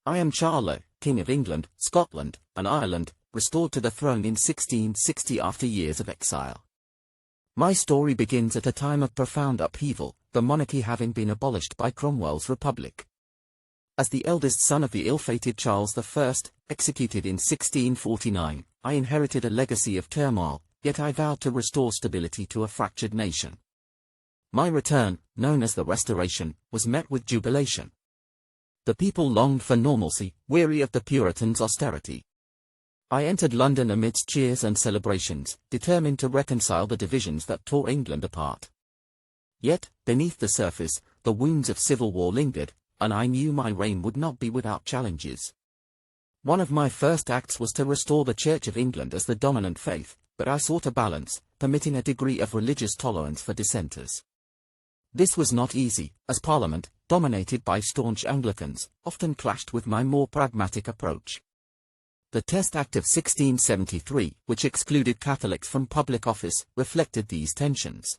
I am Charles, King of England, Scotland, and Ireland, restored to the throne in 1660 after years of exile. My story begins at a time of profound upheaval, the monarchy having been abolished by Cromwell's republic. As the eldest son of the ill-fated Charles I, executed in 1649, I inherited a legacy of turmoil, yet I vowed to restore stability to a fractured nation. My return, known as the Restoration, was met with jubilation. The people longed for normalcy, weary of the Puritans' austerity. I entered London amidst cheers and celebrations, determined to reconcile the divisions that tore England apart. Yet, beneath the surface, the wounds of civil war lingered, and I knew my reign would not be without challenges. One of my first acts was to restore the Church of England as the dominant faith, but I sought a balance, permitting a degree of religious tolerance for dissenters. This was not easy, as Parliament, dominated by staunch Anglicans, often clashed with my more pragmatic approach. The Test Act of 1673, which excluded Catholics from public office, reflected these tensions.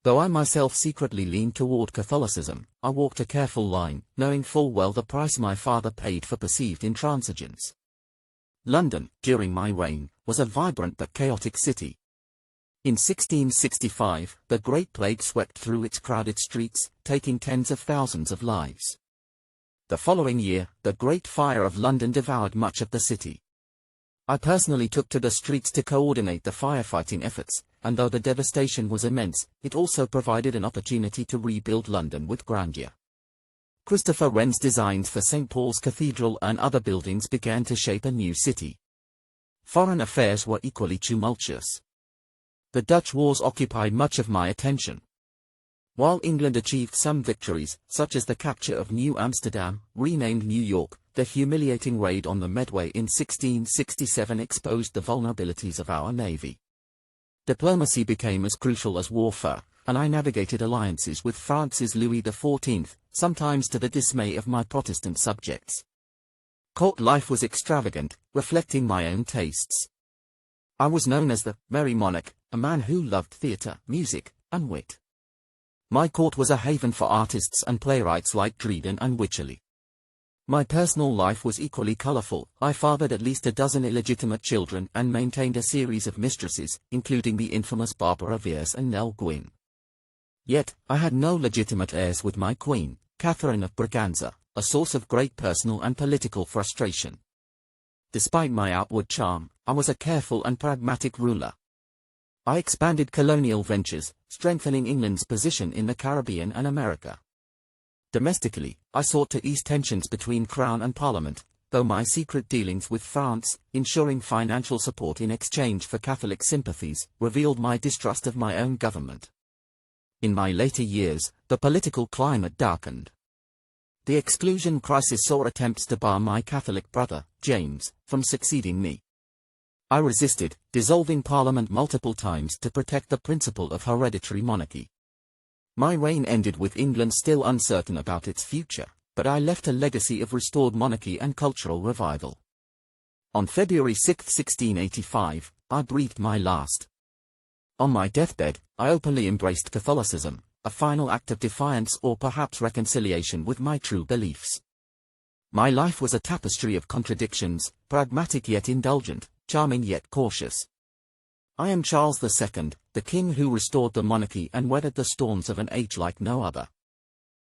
Though I myself secretly leaned toward Catholicism, I walked a careful line, knowing full well the price my father paid for perceived intransigence. London, during my reign, was a vibrant but chaotic city. In 1665, the Great Plague swept through its crowded streets, taking tens of thousands of lives. The following year, the Great Fire of London devoured much of the city. I personally took to the streets to coordinate the firefighting efforts, and though the devastation was immense, it also provided an opportunity to rebuild London with grandeur. Christopher Wren's designs for St. Paul's Cathedral and other buildings began to shape a new city. Foreign affairs were equally tumultuous. The Dutch wars occupied much of my attention. While England achieved some victories, such as the capture of New Amsterdam, renamed New York, the humiliating raid on the Medway in 1667 exposed the vulnerabilities of our navy. Diplomacy became as crucial as warfare, and I navigated alliances with France's Louis XIV, sometimes to the dismay of my Protestant subjects. Court life was extravagant, reflecting my own tastes. I was known as the Merry Monarch, a man who loved theatre, music, and wit. My court was a haven for artists and playwrights like Dryden and Wycherley. My personal life was equally colourful. I fathered at least a dozen illegitimate children and maintained a series of mistresses, including the infamous Barbara Veers and Nell Gwyn. Yet, I had no legitimate heirs with my queen, Catherine of Braganza, a source of great personal and political frustration. Despite my outward charm, I was a careful and pragmatic ruler. I expanded colonial ventures, strengthening England's position in the Caribbean and America. Domestically, I sought to ease tensions between Crown and Parliament, though my secret dealings with France, ensuring financial support in exchange for Catholic sympathies, revealed my distrust of my own government. In my later years, the political climate darkened. The exclusion crisis saw attempts to bar my Catholic brother, James, from succeeding me. I resisted, dissolving Parliament multiple times to protect the principle of hereditary monarchy. My reign ended with England still uncertain about its future, but I left a legacy of restored monarchy and cultural revival. On February 6, 1685, I breathed my last. On my deathbed, I openly embraced Catholicism, a final act of defiance or perhaps reconciliation with my true beliefs. My life was a tapestry of contradictions, pragmatic yet indulgent, charming yet cautious. I am Charles II, the king who restored the monarchy and weathered the storms of an age like no other.